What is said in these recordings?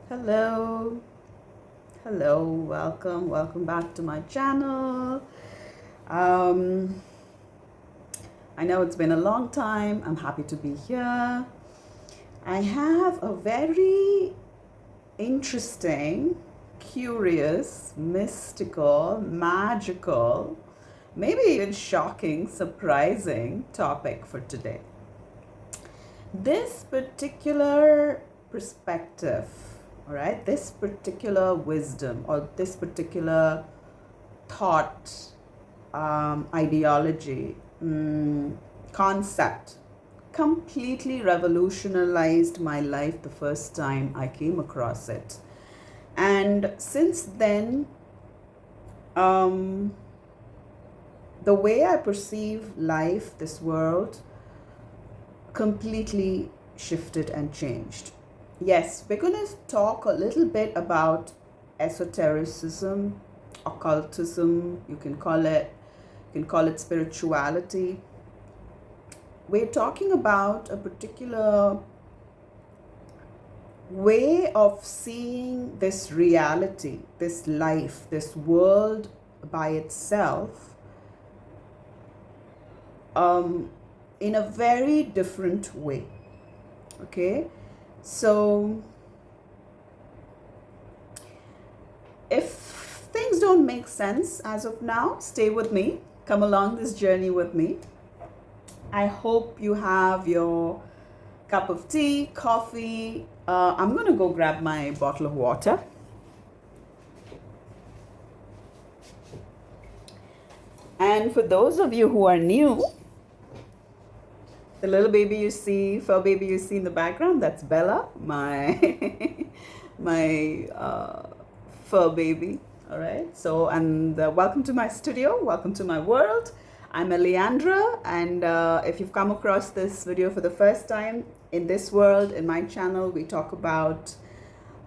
Hello, welcome back to my channel. Um, I know it's been a long time. I'm happy to be here. I have a very interesting, curious, mystical, magical, maybe even shocking, surprising topic for today. This particular perspective, all right, this particular wisdom or this particular thought, ideology, concept completely revolutionized my life the first time I came across it. And since then, the way I perceive life, this world, completely shifted and changed. Yes, we're going to talk a little bit about esotericism, occultism, you can call it spirituality. We're talking about a particular way of seeing this reality, this life, this world by itself, in a very different way. Okay, so if things don't make sense as of now, stay with me, come along this journey with me. I hope you have your cup of tea, coffee. I'm going to go grab my bottle of water. And for those of you who are new, the little baby you see, fur baby you see in the background, that's Bella, my fur baby. All right. So, and welcome to my studio. Welcome to my world. I'm Leandra, and if you've come across this video for the first time, in this world, in my channel, we talk about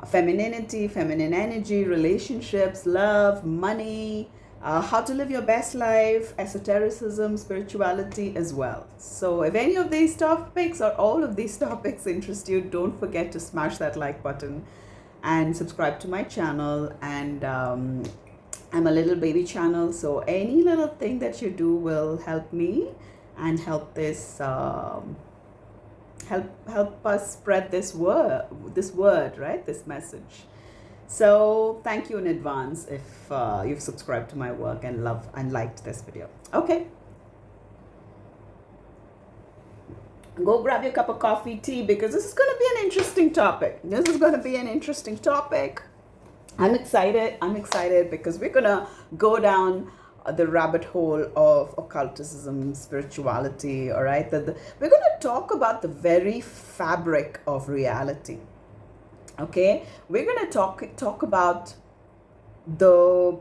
femininity, feminine energy, relationships, love, money, how to live your best life, esotericism, spirituality as well. So if any of these topics or all of these topics interest you, don't forget to smash that like button and subscribe to my channel. And I'm a little baby channel, so any little thing that you do will help me and help this help us spread this word, right, this message. So thank you in advance if you've subscribed to my work and love and liked this video. Okay, go grab your cup of coffee, tea, because this is going to be an interesting topic. I'm excited because we're going to go down the rabbit hole of occultism, spirituality, all right? We're going to talk about the very fabric of reality, okay? We're going to talk about the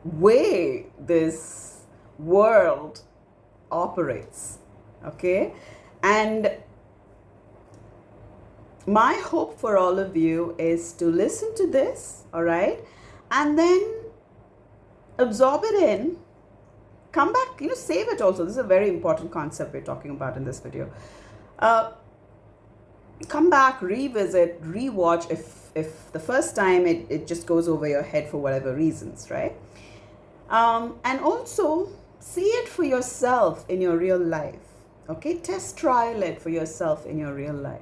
way this world operates, okay? And my hope for all of you is to listen to this, all right? And then absorb it in, come back, save it also. This is a very important concept we're talking about in this video. Come back, revisit, rewatch if the first time it just goes over your head for whatever reasons, right? And also see it for yourself in your real life, okay? Test trial it for yourself in your real life,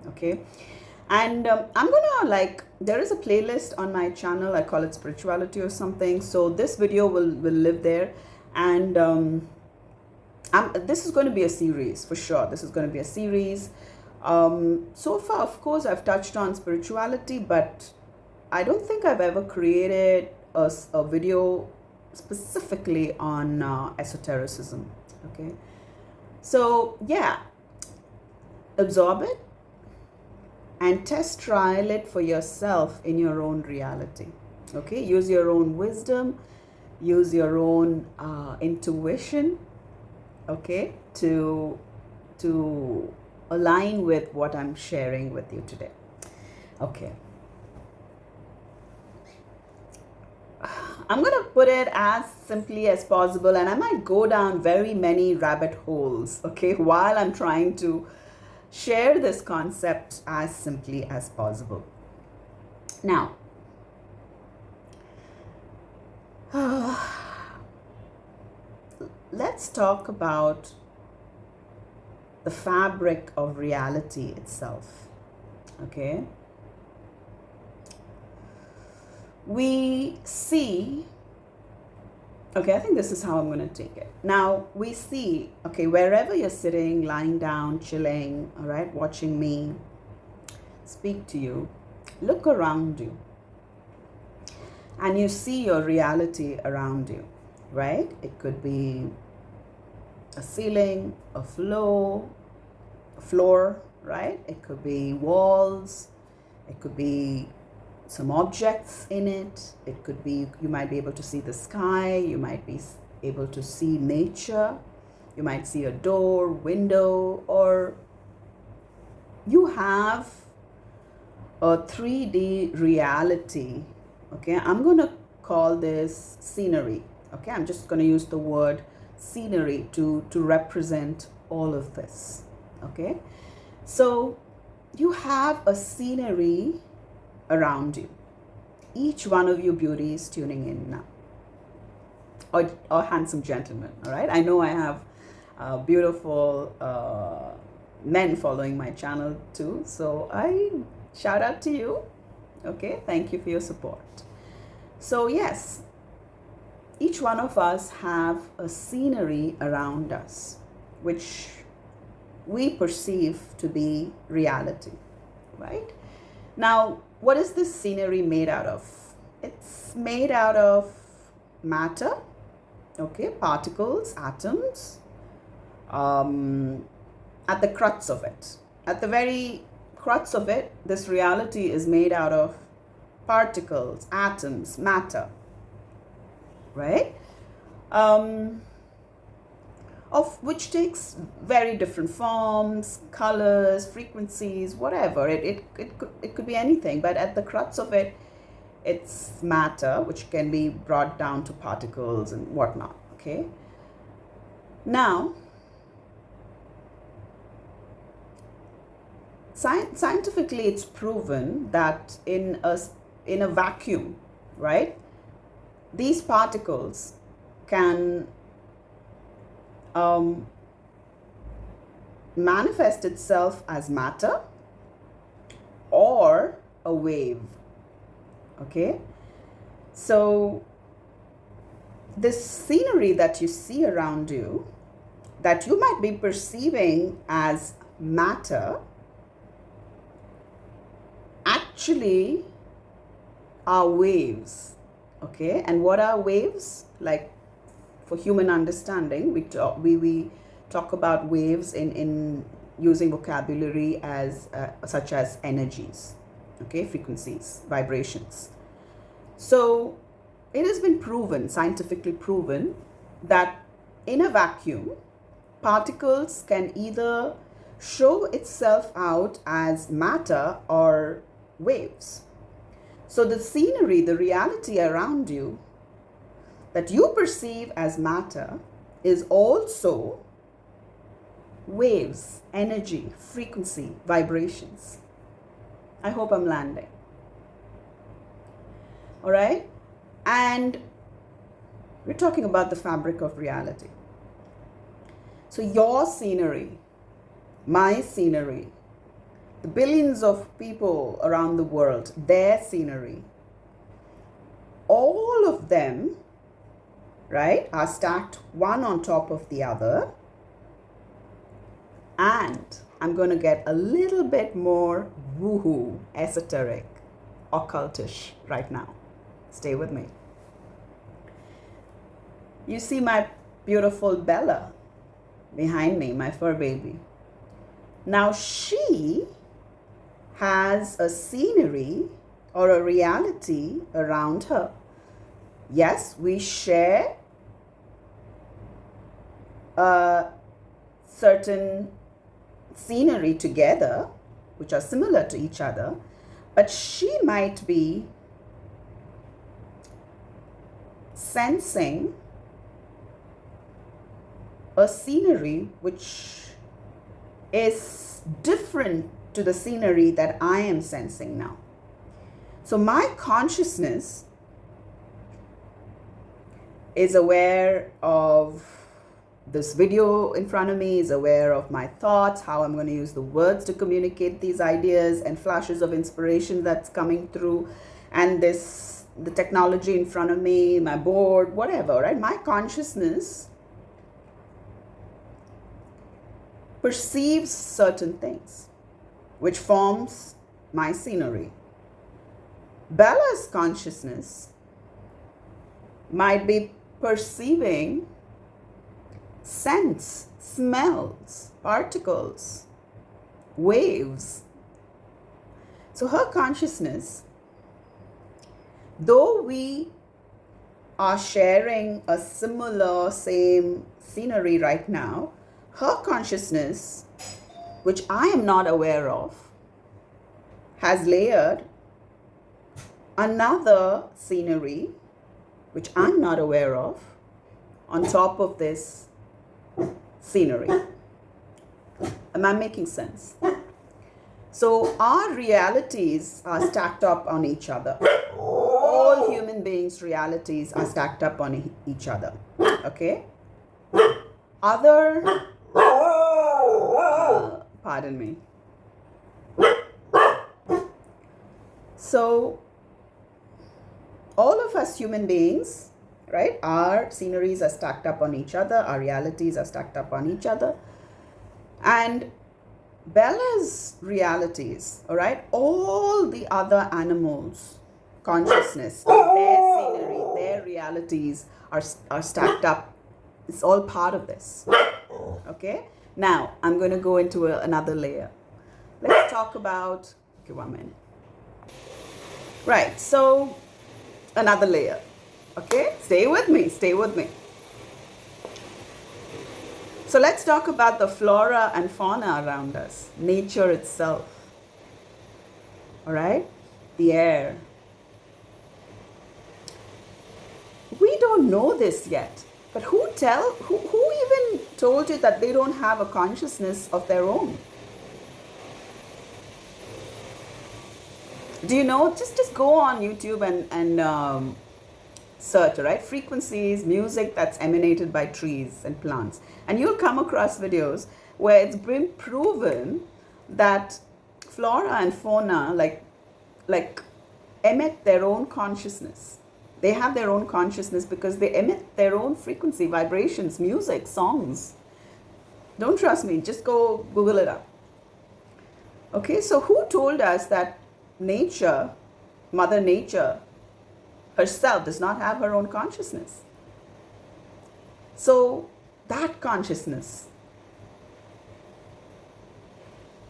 okay? And I'm gonna, there is a playlist on my channel, I call it spirituality or something, so this video will live there. And this is going to be a series for sure. This is going to be a series. So far, of course, I've touched on spirituality, but I don't think I've ever created a video specifically on esotericism, okay? So yeah, absorb it and test trial it for yourself in your own reality, okay? Use your own wisdom, use your own intuition, okay, to align with what I'm sharing with you today. Okay, I'm going to put it as simply as possible, and I might go down very many rabbit holes, okay, while I'm trying to share this concept as simply as possible. Now, let's talk about the fabric of reality itself. Okay? We see, okay, I think this is how I'm going to take it. Now, we see, okay, wherever you're sitting, lying down, chilling, all right, watching me speak to you, look around you and you see your reality around you, right? It could be a ceiling, a floor, right? It could be walls, it could be some objects in it. It could be, you might be able to see the sky, you might be able to see nature, you might see a door, window, or you have a 3D reality. Okay, I'm going to call this scenery. Okay, I'm just going to use the word scenery to represent all of this. Okay, so you have a scenery around you. Each one of you beauties tuning in now, or handsome gentlemen, all right? I know I have beautiful men following my channel too, so I shout out to you. Okay, thank you for your support. So yes, each one of us have a scenery around us which we perceive to be reality, right? Now, what is this scenery made out of? It's made out of matter, okay, particles, atoms, at the crux of it. At the very crux of it, this reality is made out of particles, atoms, matter, right? Of which takes very different forms, colors, frequencies, whatever. It could be anything, but at the crux of it, it's matter, which can be brought down to particles and whatnot, okay? Now, scientifically, it's proven that in a vacuum, right, these particles can manifest itself as matter or a wave. Okay, so this scenery that you see around you, that you might be perceiving as matter, actually are waves. Okay, and what are waves? Like, for human understanding, we talk about waves in using vocabulary as such as energies, okay, frequencies, vibrations. So it has been proven, scientifically proven, that in a vacuum, particles can either show itself out as matter or waves. So the scenery, the reality around you that you perceive as matter is also waves, energy, frequency, vibrations. I hope I'm landing. All right? And we're talking about the fabric of reality. So your scenery, my scenery, the billions of people around the world, their scenery, all of them, right, are stacked one on top of the other. And I'm going to get a little bit more woohoo, esoteric, occultish right now. Stay with me. You see my beautiful Bella behind me, my fur baby. Now she has a scenery or a reality around her. Yes, we share a certain scenery together, which are similar to each other, but she might be sensing a scenery which is different to the scenery that I am sensing now. So my consciousness is aware of this video in front of me, is aware of my thoughts, how I'm going to use the words to communicate these ideas and flashes of inspiration that's coming through, and the technology in front of me, my board, whatever, right? My consciousness perceives certain things, which forms my scenery. Bella's consciousness might be perceiving scents, smells, particles, waves. So her consciousness, though we are sharing a similar, same scenery right now, her consciousness, which I am not aware of, has layered another scenery, which I'm not aware of, on top of this scenery. Am I making sense? So our realities are stacked up on each other. All human beings' realities are stacked up on each other. Okay? Other, pardon me. So all of us human beings, right, our sceneries are stacked up on each other, our realities are stacked up on each other. And Bella's realities, all right, all the other animals' consciousness, their scenery, their realities are stacked up. It's all part of this. Okay? Now, I'm going to go into another layer. Let's talk about, okay, 1 minute. Right, so another layer. Okay? Stay with me, stay with me. So let's talk about the flora and fauna around us, nature itself. All right? The air. We don't know this yet, but who even told you that they don't have a consciousness of their own? Do you know? Just go on YouTube and search, right? Frequencies, music that's emanated by trees and plants. And you'll come across videos where it's been proven that flora and fauna like emit their own consciousness. They have their own consciousness because they emit their own frequency, vibrations, music, songs. Don't trust me, just go Google it up. Okay, so who told us that nature, Mother Nature herself does not have her own consciousness? So that consciousness,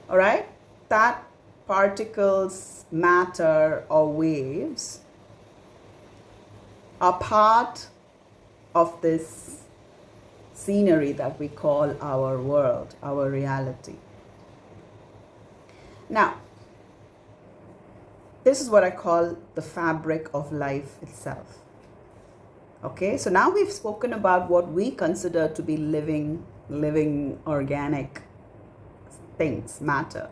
all right, that particles, matter, or waves are part of this scenery that we call our world, our reality. Now, this is what I call the fabric of life itself. Okay, so now we've spoken about what we consider to be living organic things, matter.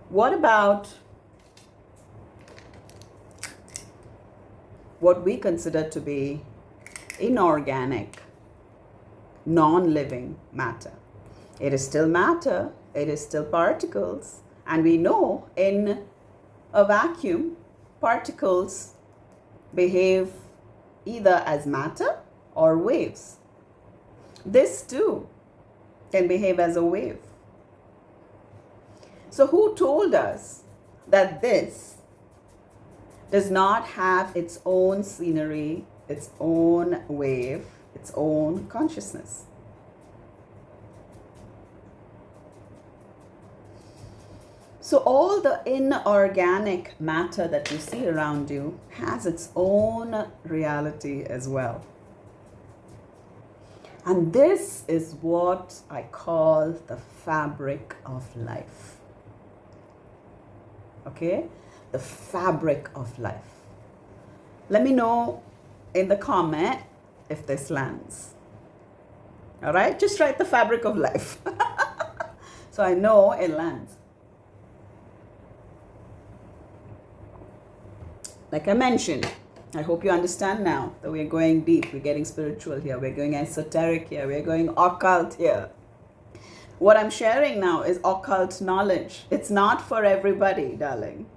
What about what we consider to be inorganic, non-living matter? It is still matter, it is still particles, and we know in a vacuum, particles behave either as matter or waves. This too can behave as a wave. So who told us that this does not have its own scenery, its own wave, its own consciousness? So all the inorganic matter that you see around you has its own reality as well. And this is what I call the fabric of life. Okay? The fabric of life. Let me know in the comment if this lands. All right? Just write the fabric of life. So I know it lands. Like I mentioned, I hope you understand now that we're going deep, we're getting spiritual here, we're going esoteric here, we're going occult here. What I'm sharing now is occult knowledge. It's not for everybody, darling.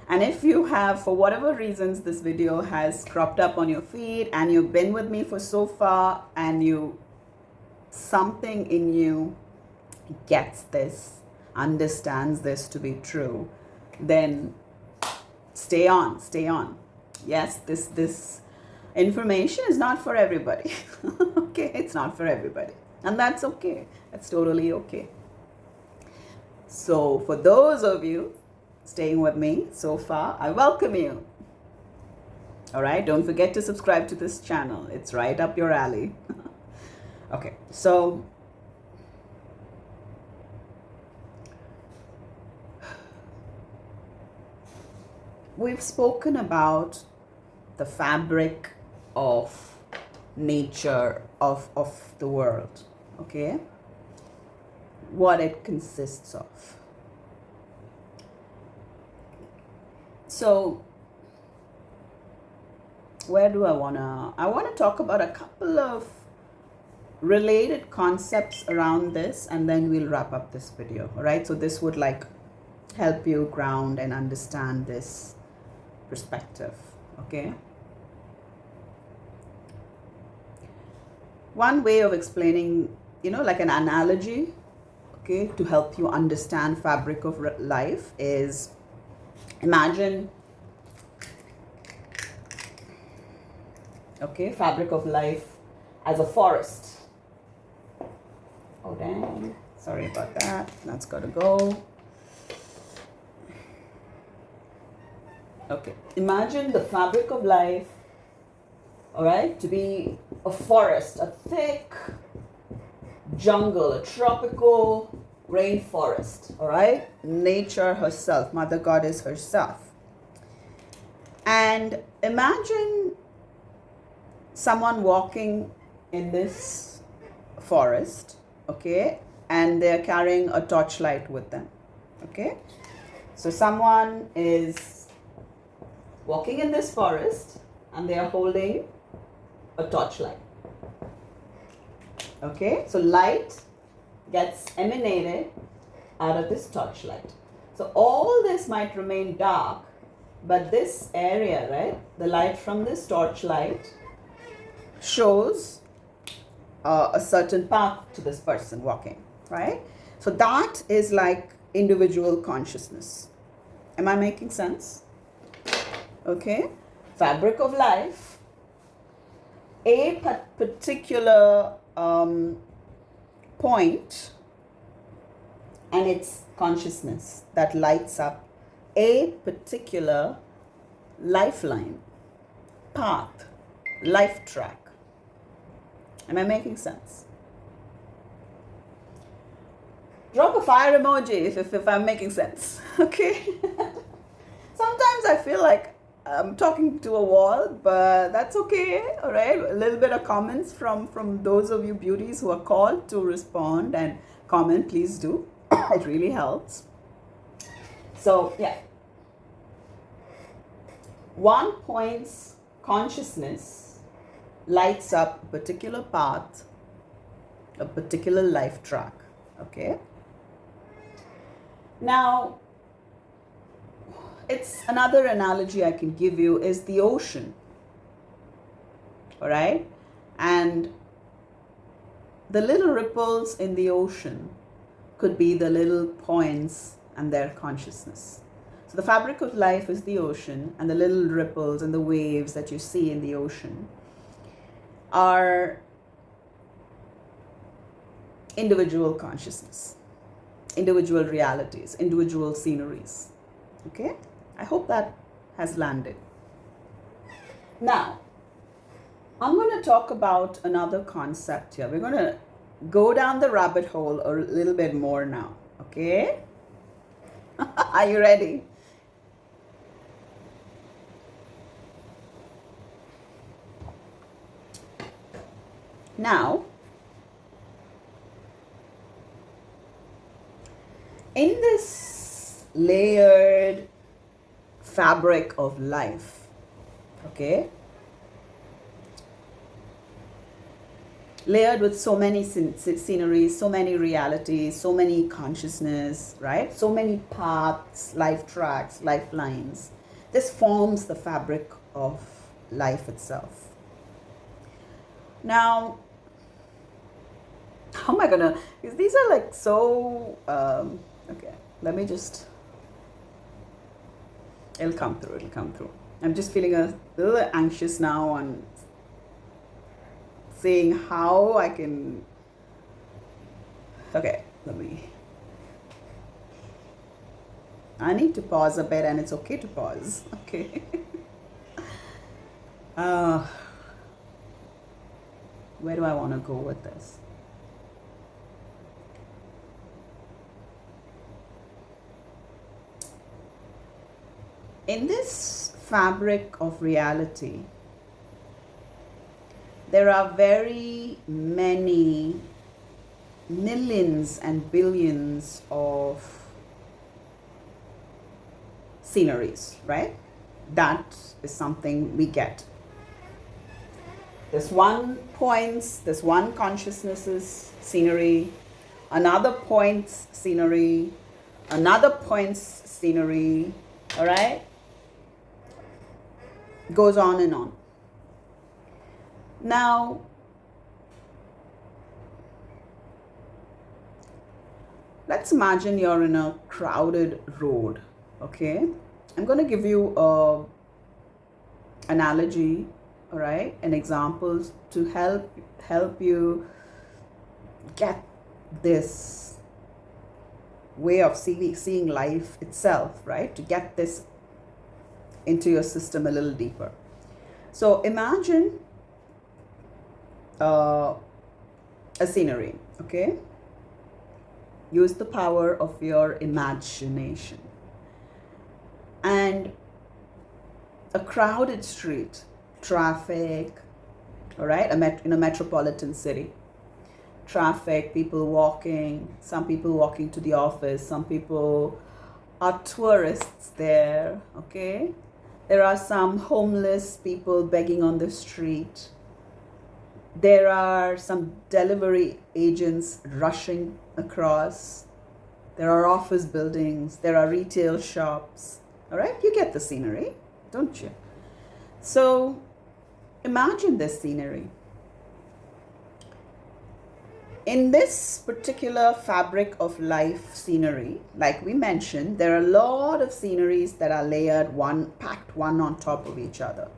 And if you have, for whatever reasons, this video has cropped up on your feed and you've been with me for so far and something in you gets this, understands this to be true, then stay on. Yes, this information is not for everybody. Okay, it's not for everybody. And that's okay. That's totally okay. So for those of you staying with me so far, I welcome you. All right, don't forget to subscribe to this channel. It's right up your alley. Okay, so we've spoken about the fabric of nature, of the world, okay? What it consists of. So where do I want to talk about a couple of related concepts around this, and then we'll wrap up this video. All right, so this would like help you ground and understand this perspective. Okay, one way of explaining, like an analogy, okay, to help you understand fabric of life is, imagine, okay, fabric of life as a forest. Oh dang, sorry about that, that's gotta go. Okay, imagine the fabric of life, all right, to be a forest, a thick jungle, a tropical rainforest, all right? Nature herself, Mother Goddess herself. And imagine someone walking in this forest, okay, and they're carrying a torchlight with them, okay? So someone is walking in this forest and they are holding a torchlight. Okay, so light gets emanated out of this torchlight. So all this might remain dark, but this area, right, the light from this torchlight shows a certain path to this person walking, right? So that is like individual consciousness. Am I making sense? Okay, fabric of life, a particular point, and it's consciousness that lights up a particular lifeline, path, life track. Am I making sense? Drop a fire emoji if I'm making sense, okay? Sometimes I feel like I'm talking to a wall, but that's okay, all right? A little bit of comments from those of you beauties who are called to respond and comment, please do. It really helps. So, yeah. One point's consciousness lights up a particular path, a particular life track, okay? Now, it's another analogy I can give you is the ocean, all right? And the little ripples in the ocean could be the little points and their consciousness. So the fabric of life is the ocean, and the little ripples and the waves that you see in the ocean are individual consciousness, individual realities, individual sceneries, okay? I hope that has landed. Now, I'm going to talk about another concept here. We're going to go down the rabbit hole a little bit more now, okay? Are you ready? Now, In this layered fabric of life, okay, layered with so many sceneries, so many realities, so many consciousness, right? So many paths, life tracks, lifelines. This forms the fabric of life itself. Now, how am I gonna, because these are like so, okay, let me just, it'll come through. I'm just feeling a little anxious now on seeing how I can, okay, I need to pause a bit, and it's okay to pause, okay. Where do I want to go with this? In this fabric of reality, there are very many millions and billions of sceneries, right? That is something we get. This one points, this one consciousness's scenery, another point's scenery, another point's scenery, all right? Goes on and on. Now, let's imagine you're in a crowded road, okay? I'm going to give you a analogy, all right, and examples to help you get this way of seeing life itself, right? To get this into your system a little deeper. So imagine a scenery, okay? Use the power of your imagination. And a crowded street, traffic, all right, in a metropolitan city. Traffic, people walking, some people walking to the office, some people are tourists there, okay? There are some homeless people begging on the street. There are some delivery agents rushing across. There are office buildings. There are retail shops. All right, you get the scenery, don't you? So imagine this scenery. In this particular fabric of life scenery, like we mentioned, there are a lot of sceneries that are layered, packed one on top of each other.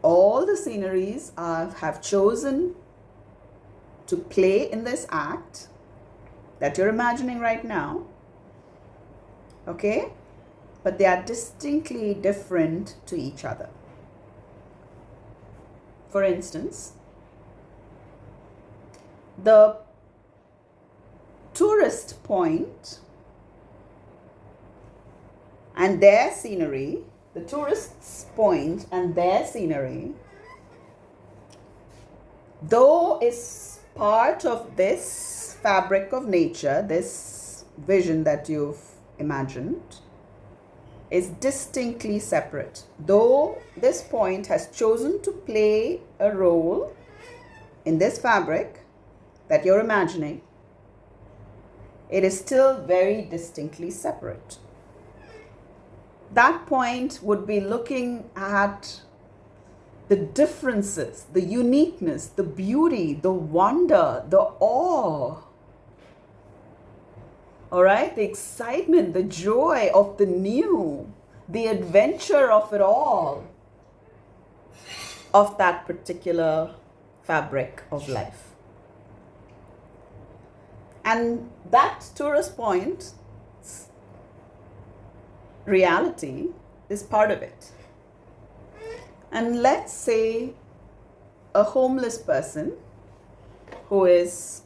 All the sceneries have chosen to play in this act that you're imagining right now, okay? But they are distinctly different to each other. For instance, the tourist point and their scenery, the tourist's point and their scenery, though is part of this fabric of nature, this vision that you've imagined, is distinctly separate. Though this point has chosen to play a role in this fabric that you're imagining, it is still very distinctly separate. That point would be looking at the differences, the uniqueness, the beauty, the wonder, the awe, all right, the excitement, the joy of the new, the adventure of it all, of that particular fabric of life. And that tourist point reality is part of it. And let's say a homeless person who has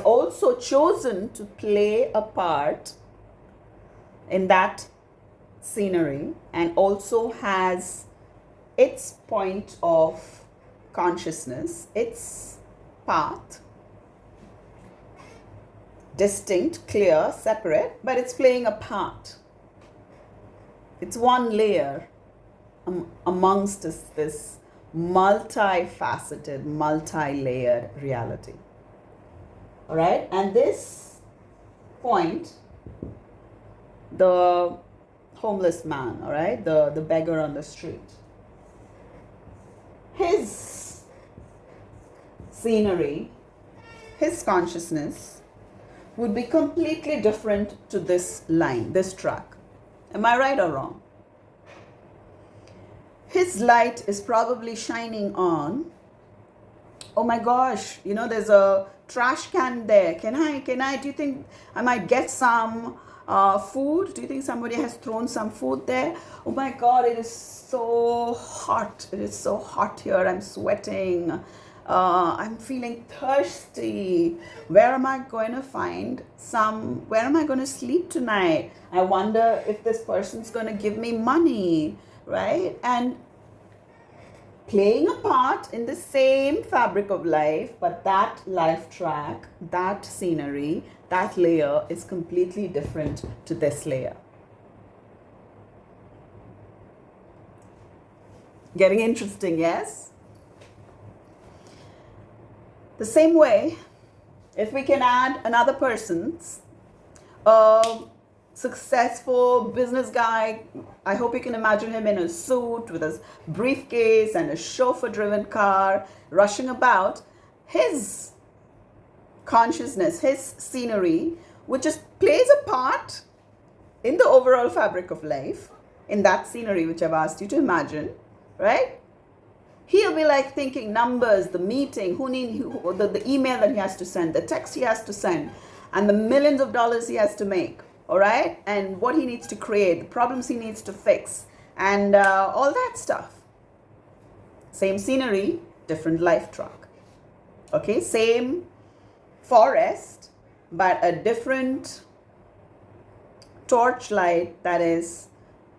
also chosen to play a part in that scenery and also has its point of consciousness, its path. distinct, clear, separate, but it's playing a part. It's one layer amongst this multifaceted, multi-layered reality. All right, and this point, the homeless man, all right, the beggar on the street, his scenery, his consciousness would be completely different to this line, this track. Am I right or wrong? His light is probably shining on, oh my gosh, you know, there's a trash can there. Can I, do you think I might get some food? Do you think somebody has thrown some food there? Oh my God, it is so hot. It is so hot here. I'm sweating. I'm feeling thirsty. Where am I going to find where am I going to sleep tonight? I wonder if this person's going to give me money, right? And playing a part in the same fabric of life, but that life track, that scenery, that layer is completely different to this layer. Getting interesting, yes? The same way, if we can add another person's successful business guy, I hope you can imagine him in a suit with his briefcase and a chauffeur-driven car, rushing about. His consciousness, his scenery, which just plays a part in the overall fabric of life, in that scenery which I've asked you to imagine, right? He'll be like thinking numbers, the meeting, the email that he has to send, the text he has to send, and the millions of dollars he has to make, all right? And what he needs to create, the problems he needs to fix, and all that stuff. Same scenery, different life track. Okay, same forest, but a different torchlight that is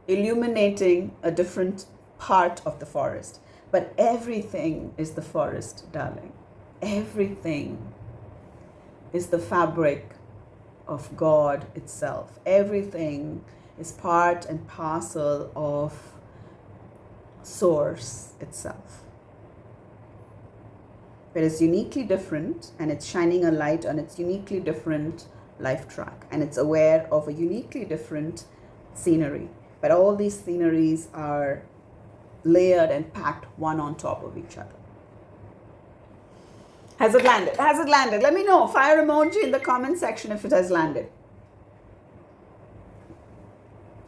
illuminating a different part of the forest. But everything is the forest, darling. Everything is the fabric of God itself. Everything is part and parcel of Source itself. But it's uniquely different, and it's shining a light on its uniquely different life track, and it's aware of a uniquely different scenery. But all these sceneries are layered and packed one on top of each other. Has it landed? Has it landed? Let me know. Fire emoji in the comment section if it has landed.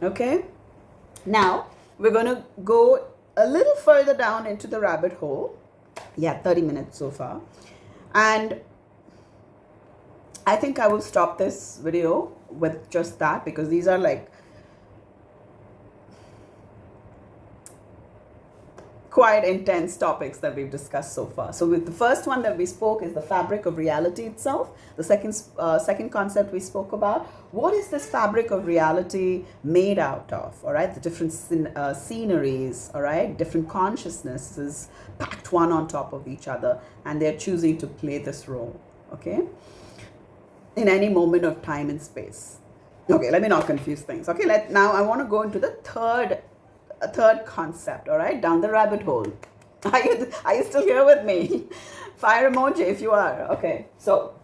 Okay? Now, we're going to go a little further down into the rabbit hole. Yeah, 30 minutes so far. And I think I will stop this video with just that, because these are like quite intense topics that we've discussed so far. So with the first one that we spoke is the fabric of reality itself. The second concept we spoke about, what is this fabric of reality made out of? All right, the different sceneries, all right, different consciousnesses packed one on top of each other, and they're choosing to play this role, okay, in any moment of time and space. Okay, let me not confuse things. Okay, now I want to go into the third concept, all right, down the rabbit hole. Are you still here with me? Fire emoji if you are. Okay, so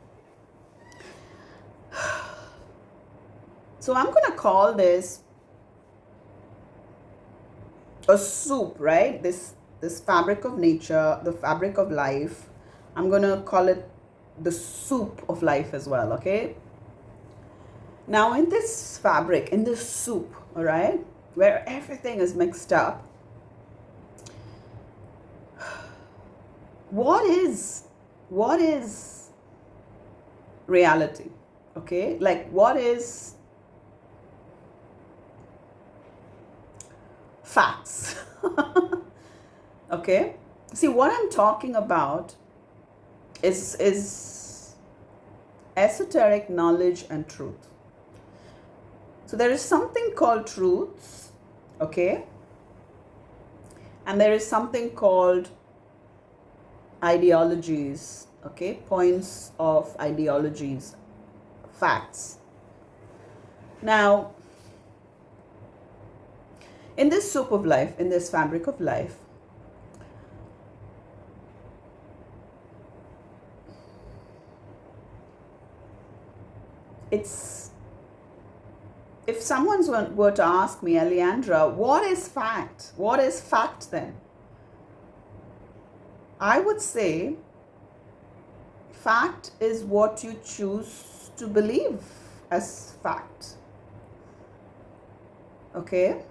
I'm going to call this a soup, right? This fabric of nature, the fabric of life. I'm going to call it the soup of life as well, okay? Now in this fabric, in this soup, all right, where everything is mixed up, what is reality? Okay, like what is facts? Okay, see, what I'm talking about is esoteric knowledge and truth. So there is something called truths, okay, and there is something called ideologies, okay, points of ideologies, facts. Now, in this soup of life, in this fabric of life, it's, if someone were to ask me, Leandra, what is fact? What is fact then? I would say fact is what you choose to believe as fact. Okay?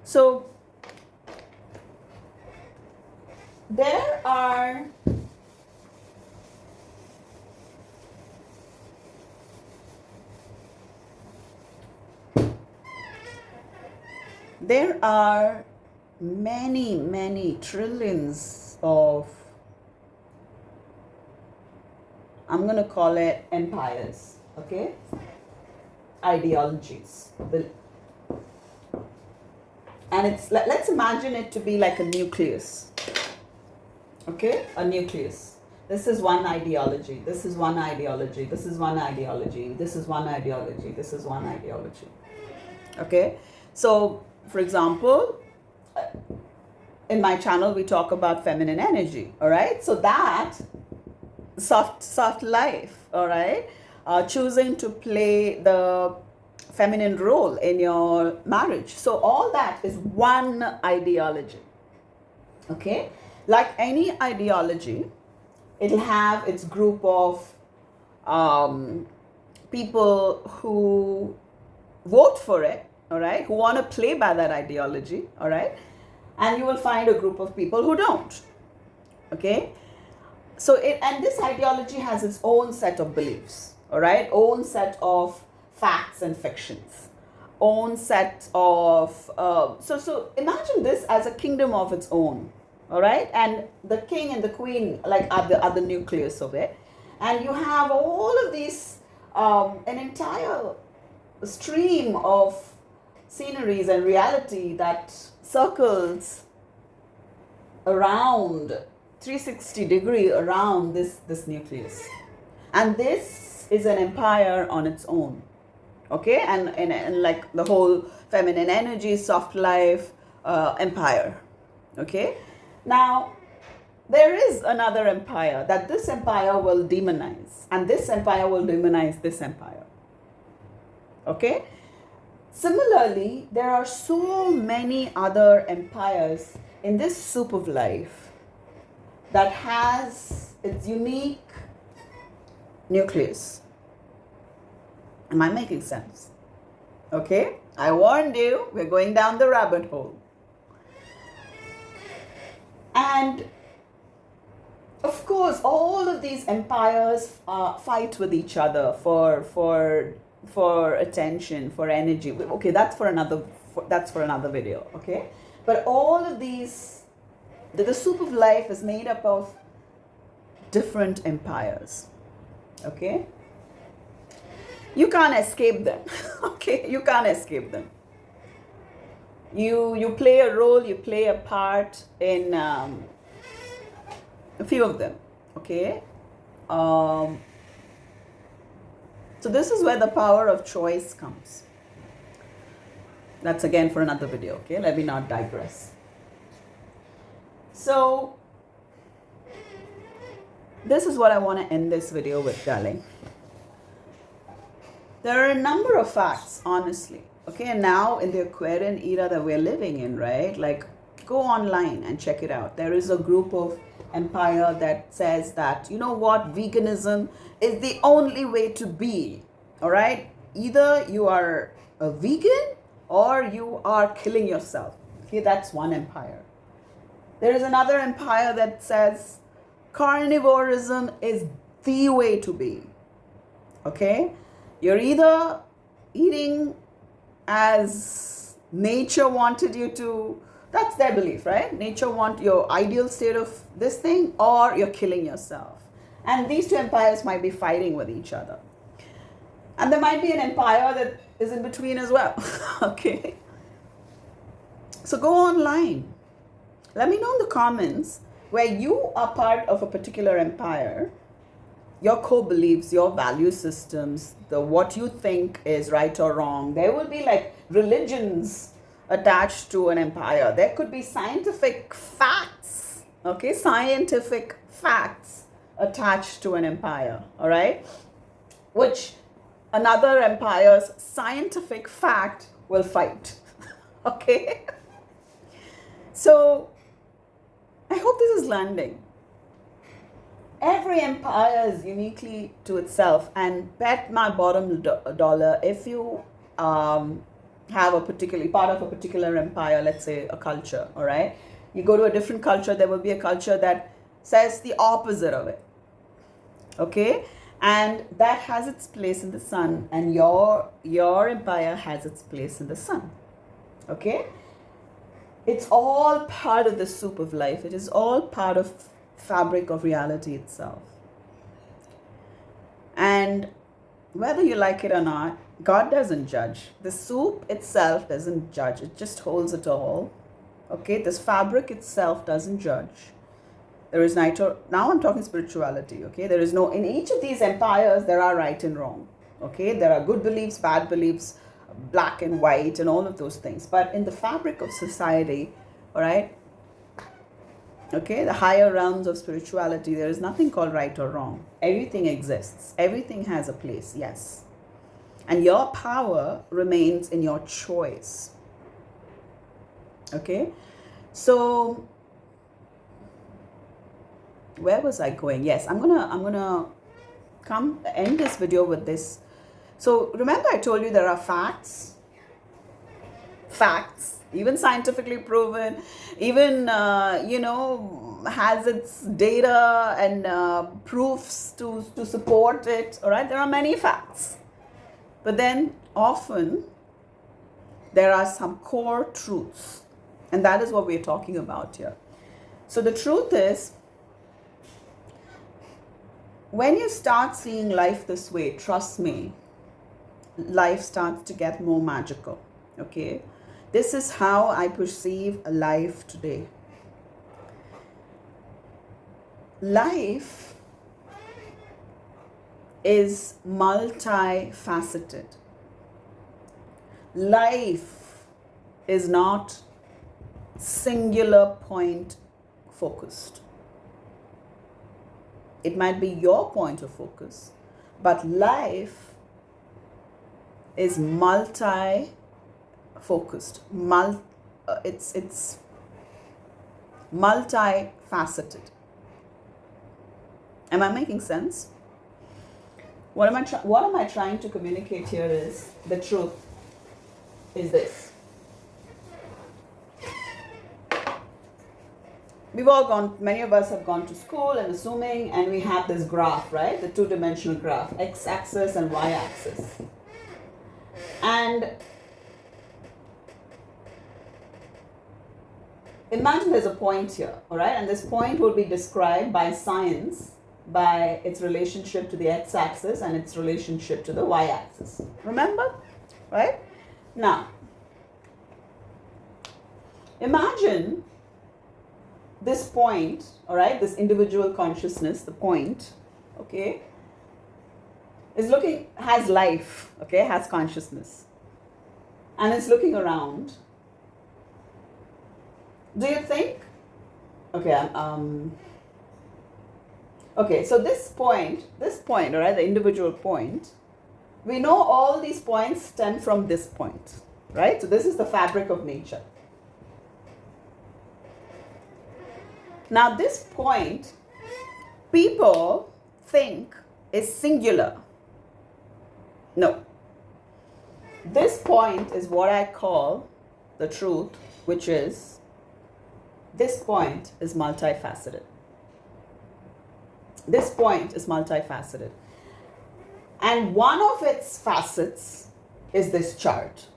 So, there are many trillions of, I'm going to call it empires, okay? Ideologies. And it's, let's imagine it to be like a nucleus, okay? A nucleus. This is one ideology, this is one ideology, this is one ideology, this is one ideology, this is one ideology, okay? So, for example, in my channel, we talk about feminine energy, all right? So that soft life, all right? Choosing to play the feminine role in your marriage. So all that is one ideology, okay? Like any ideology, it'll have its group of people who vote for it, all right, who want to play by that ideology, all right, and you will find a group of people who don't, okay? So and this ideology has its own set of beliefs, all right, own set of facts and fictions, own set of so imagine this as a kingdom of its own, all right, and the king and the queen like are the nucleus of it, and you have all of these an entire stream of sceneries and reality that circles around 360-degree around this nucleus, and this is an empire on its own, okay? And like the whole feminine energy, soft life empire, okay? Now there is another empire that this empire will demonize, and this empire will demonize this empire, okay? Similarly, there are so many other empires in this soup of life that has its unique nucleus. Am I making sense? Okay? I warned you, we're going down the rabbit hole. And of course, all of these empires fight with each other for attention, for energy. Okay, that's for another video, okay? But all of these, the soup of life is made up of different empires, okay? You can't escape them, okay? You can't escape them. You play a role, you play a part in a few of them, okay? So this is where the power of choice comes. That's again for another video, okay? Let me not digress. So this is what I want to end this video with, darling. There are a number of facts, honestly, okay? And now in the Aquarian era that we're living in, right? Like, go online and check it out. There is a group of empire that says that, you know what, veganism is the only way to be, all right? Either you are a vegan or you are killing yourself, okay? That's one empire. There is another empire that says carnivorism is the way to be, okay? You're either eating as nature wanted you to, that's their belief, right? Nature want your ideal state of this thing, or you're killing yourself. And these two empires might be fighting with each other. And there might be an empire that is in between as well, okay? So go online. Let me know in the comments where you are part of a particular empire your core beliefs, your value systems, the what you think is right or wrong. There will be like religions attached to an empire. There could be scientific facts, okay, scientific facts attached to an empire, all right, which another empire's scientific fact will fight. Okay, so I hope this is landing. Every empire is uniquely to itself, and bet my bottom dollar, if you have a particular part of a particular empire, let's say a culture, all right, you go to a different culture, there will be a culture that says the opposite of it, okay, and that has its place in the sun, and your empire has its place in the sun, okay. It's all part of the soup of life. It is all part of fabric of reality itself. And whether you like it or not, God doesn't judge. The soup itself doesn't judge. It just holds it all. Okay, this fabric itself doesn't judge. There is neither, now I'm talking spirituality, okay? There is no, in each of these empires, there are right and wrong, okay? There are good beliefs, bad beliefs, black and white, and all of those things. But in the fabric of society, all right, okay, the higher realms of spirituality, there is nothing called right or wrong. Everything exists. Everything has a place, yes. And your power remains in your choice. Okay? So, where was I going? Yes, I'm gonna end this video with this. So, remember I told you there are facts, even scientifically proven, even, has its data and proofs to support it, all right? There are many facts. But then often there are some core truths, and that is what we're talking about here. So the truth is, when you start seeing life this way, trust me, life starts to get more magical, okay? This is how I perceive life today. Life is multifaceted. Life is not singular point focused. It might be your point of focus, but life is multi-focused. It's multifaceted. Am I making sense? What am I trying to communicate here is the truth is this. Many of us have gone to school, I'm assuming, and we have this graph, right? The two-dimensional graph, x-axis and y-axis. And imagine there's a point here, all right? And this point will be described by science by its relationship to the x-axis and its relationship to the y-axis. Remember? Right? Now, imagine this point, all right, this individual consciousness, the point, okay, has life, okay, has consciousness, and is looking around. Do you think, okay, so this point, all right, the individual point, we know all these points stem from this point, right? So this is the fabric of nature. Now this point, people think is singular. No. This point is what I call the truth, which is this point is multifaceted. This point is multifaceted. And one of its facets is this chart.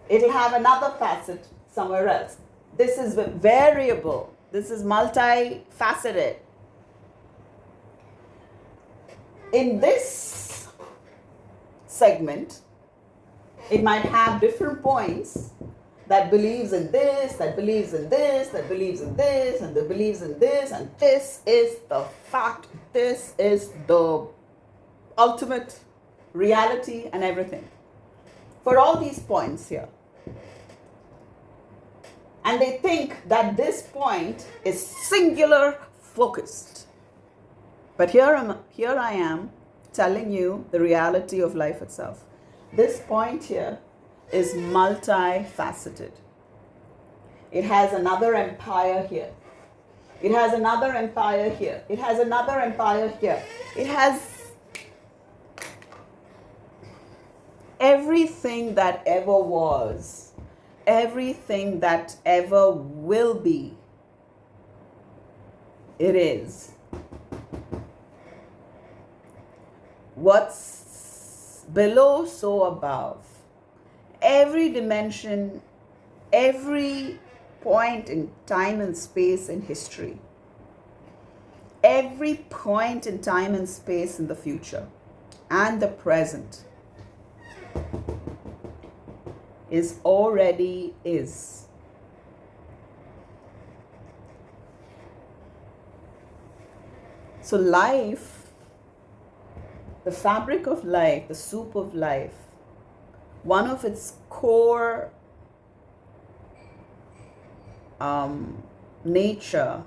It'll have another facet somewhere else. This is variable. This is multifaceted. In this segment, it might have different points that believes in this, that believes in this, that believes in this, and that believes in this, and this is the fact, this is the ultimate reality and everything. For all these points here. And they think that this point is singular focused. But here I am telling you the reality of life itself. This point here is multifaceted. It has another empire here. It has another empire here. It has another empire here. It has everything that ever was, everything that ever will be. It is. What's below, so above. Every dimension, every point in time and space in history, every point in time and space in the future and the present is already is. So life, the fabric of life, the soup of life, one of its core nature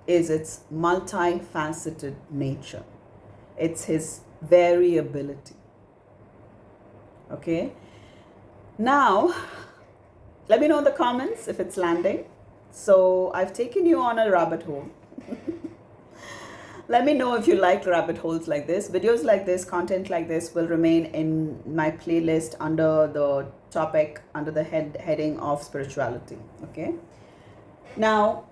is its multifaceted nature. It's his variability. Okay? Now, let me know in the comments if it's landing. So I've taken you on a rabbit hole. Let me know if you like rabbit holes like this. Videos like this, content like this will remain in my playlist under the topic, under the heading of spirituality. Okay. Now,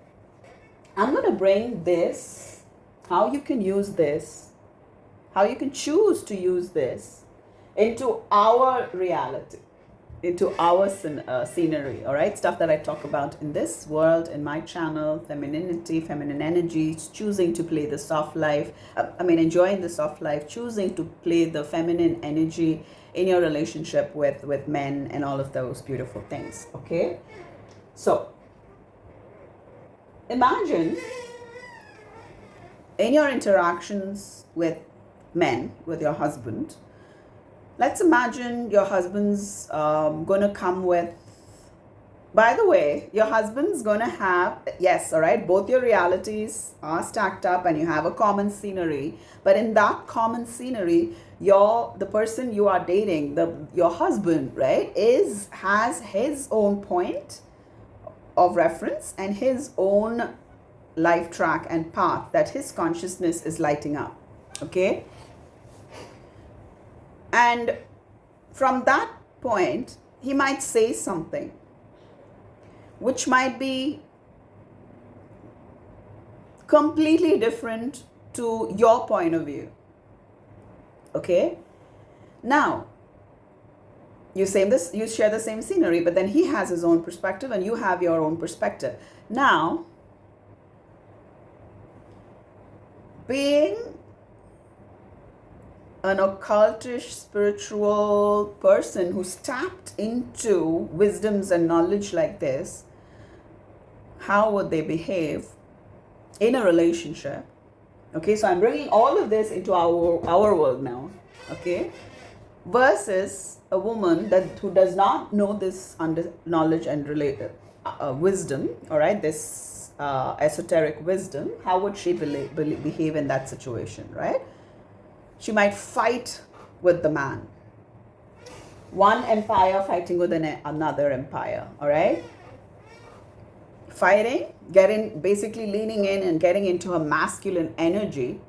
I'm going to bring this, how you can use this, how you can choose to use this into our reality, into our scenery, all right? Stuff that I talk about in this world, in my channel, femininity, feminine energy, choosing to play the soft life, enjoying the soft life, choosing to play the feminine energy in your relationship with men and all of those beautiful things, okay? So, imagine in your interactions with men, with your husband, let's imagine your husband's going to come with, by the way, your husband's going to have, yes, all right, both your realities are stacked up and you have a common scenery. But in that common scenery, the person you are dating, your husband, right, has his own point of reference and his own life track and path that his consciousness is lighting up. Okay? And from that point, he might say something which might be completely different to your point of view. Okay? Now, you share the same scenery, but then he has his own perspective and you have your own perspective. Now, being an occultish spiritual person who's tapped into wisdoms and knowledge like this, how would they behave in a relationship? Okay, so I'm bringing all of this into our world now. Okay, versus a woman who does not know this knowledge and wisdom, all right, this esoteric wisdom. How would she behave in that situation, right? She might fight with the man. One empire fighting with another empire, all right? Fighting, basically leaning in and getting into her masculine energy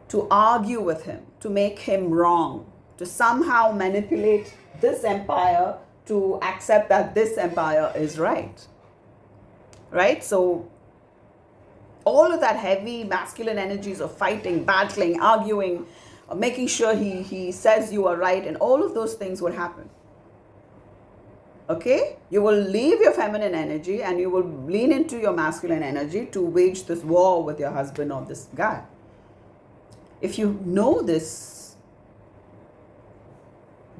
to argue with him, to make him wrong, to somehow manipulate this empire to accept that this empire is right. Right? So all of that heavy masculine energies of fighting, battling, arguing, making sure he says you are right, and all of those things would happen. Okay? You will leave your feminine energy and you will lean into your masculine energy to wage this war with your husband or this guy. If you know this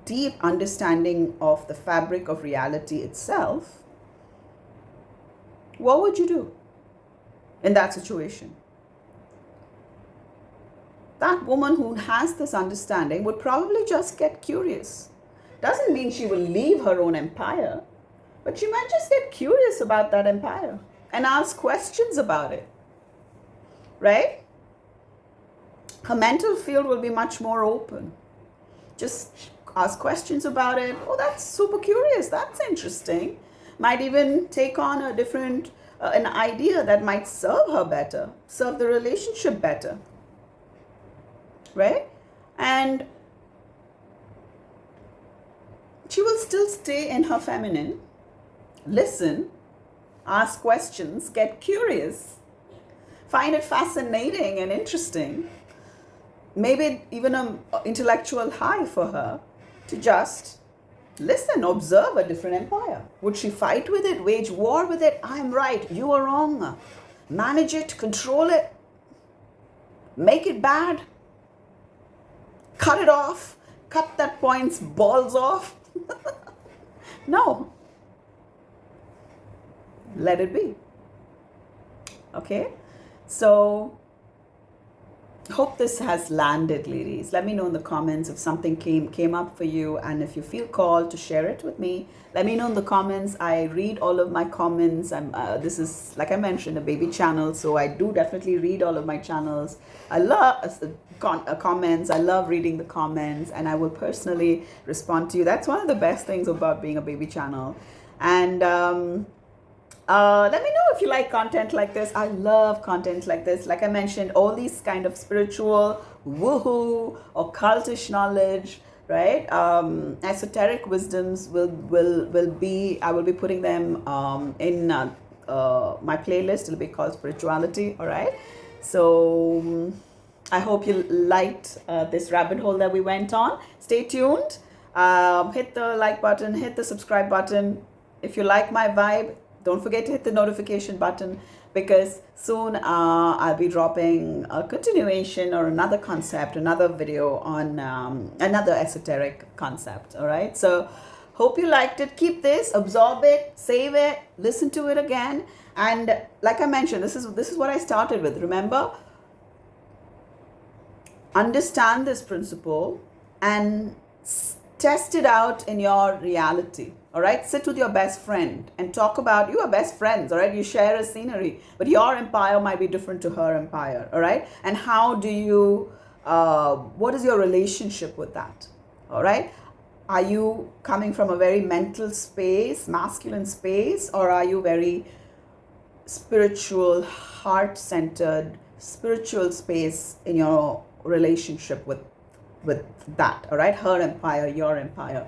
deep understanding of the fabric of reality itself, what would you do in that situation? that woman who has this understanding would probably just get curious. Doesn't mean she will leave her own empire, but she might just get curious about that empire and ask questions about it, right? Her mental field will be much more open. Just ask questions about it. Oh, that's super curious. That's interesting. Might even take on a different, an idea that might serve her better, serve the relationship better, right? And she will still stay in her feminine, listen, ask questions, get curious, find it fascinating and interesting, maybe even an intellectual high for her to just listen, observe a different empire. Would she fight with it, wage war with it? I'm right, you are wrong. Manage it, control it, make it bad, cut it off, cut that point's balls off. No. Let it be. Okay? So, hope this has landed, ladies. Let me know in the comments if something came up for you, and if you feel called to share it with me, let me know in the comments. I read all of my comments. This is, like I mentioned, a baby channel, so I do definitely read all of my channels. I love comments. I love reading the comments, and I will personally respond to you. That's one of the best things about being a baby channel. And let me know if you like content like this. I love content like this. Like I mentioned, all these kind of spiritual, woohoo, occultish knowledge, right? Esoteric wisdoms will be, I will be putting them in my playlist. It'll be called Spirituality, all right? So I hope you liked this rabbit hole that we went on. Stay tuned. Hit the like button, hit the subscribe button. If you like my vibe, don't forget to hit the notification button, because soon I'll be dropping a continuation or another concept, another video on another esoteric concept. All right. So hope you liked it. Keep this, absorb it, save it, listen to it again. And like I mentioned, this is what I started with. Remember, understand this principle and test it out in your reality. All right, sit with your best friend and talk about, you are best friends, all right? You share a scenery, but your empire might be different to her empire, all right? And how do you, what is your relationship with that, all right? Are you coming from a very mental space, masculine space, or are you very spiritual, heart-centered, spiritual space in your relationship with that, all right? Her empire, your empire.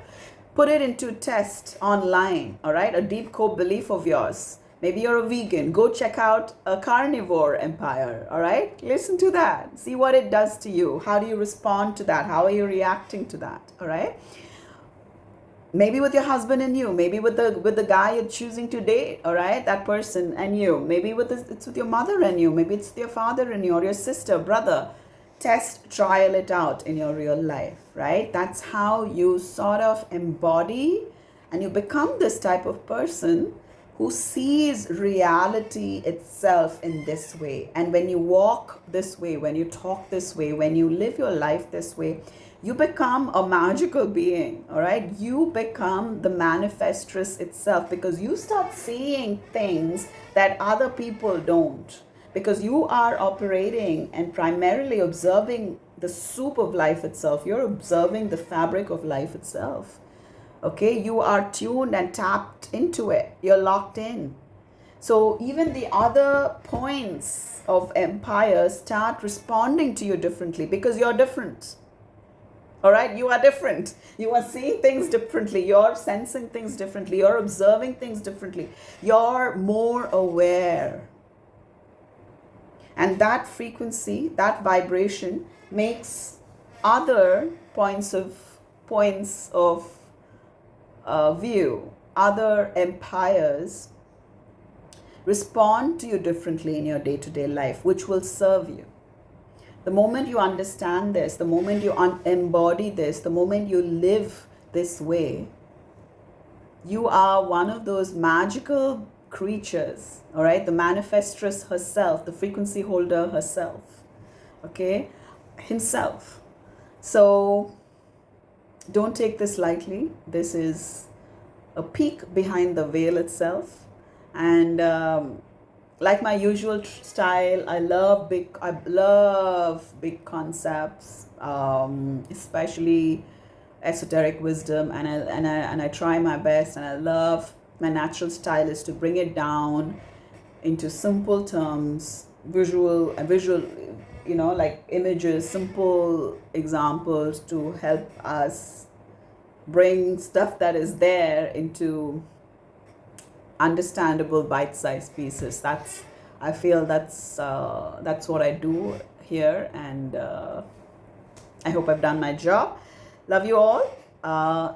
Put it into test online, all right? A deep core belief of yours. Maybe you're a vegan. Go check out a carnivore empire, all right? Listen to that. See what it does to you. How do you respond to that? How are you reacting to that, all right? Maybe with your husband and you. Maybe with the guy you're choosing to date, all right? That person and you. Maybe it's with your mother and you. Maybe it's with your father and you, or your sister, brother. Test, trial it out in your real life, right? That's how you sort of embody and you become this type of person who sees reality itself in this way. And when you walk this way, when you talk this way, when you live your life this way, you become a magical being, all right? You become the manifestress itself, because you start seeing things that other people don't. Because you are operating and primarily observing the soup of life itself. You're observing the fabric of life itself. Okay, you are tuned and tapped into it. You're locked in. So even the other points of empires start responding to you differently, because you're different. All right, you are different. You are seeing things differently. You're sensing things differently. You're observing things differently. You're more aware. And that frequency, that vibration makes other points of view, other empires respond to you differently in your day-to-day life, which will serve you. The moment you understand this, the moment you embody this, the moment you live this way, you are one of those magical creatures, all right? The manifestress herself, the frequency holder herself, okay? himself. So don't take this lightly. This is a peek behind the veil itself. And like my usual style, I love big concepts, especially esoteric wisdom, and I try my best, and I love, my natural style is to bring it down into simple terms, visual, like images, simple examples to help us bring stuff that is there into understandable bite-sized pieces. I feel that's what I do here, and I hope I've done my job. Love you all.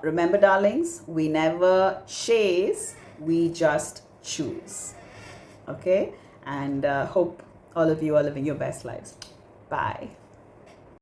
Remember, darlings, we never chase, we just choose. Okay? And hope all of you are living your best lives. Bye.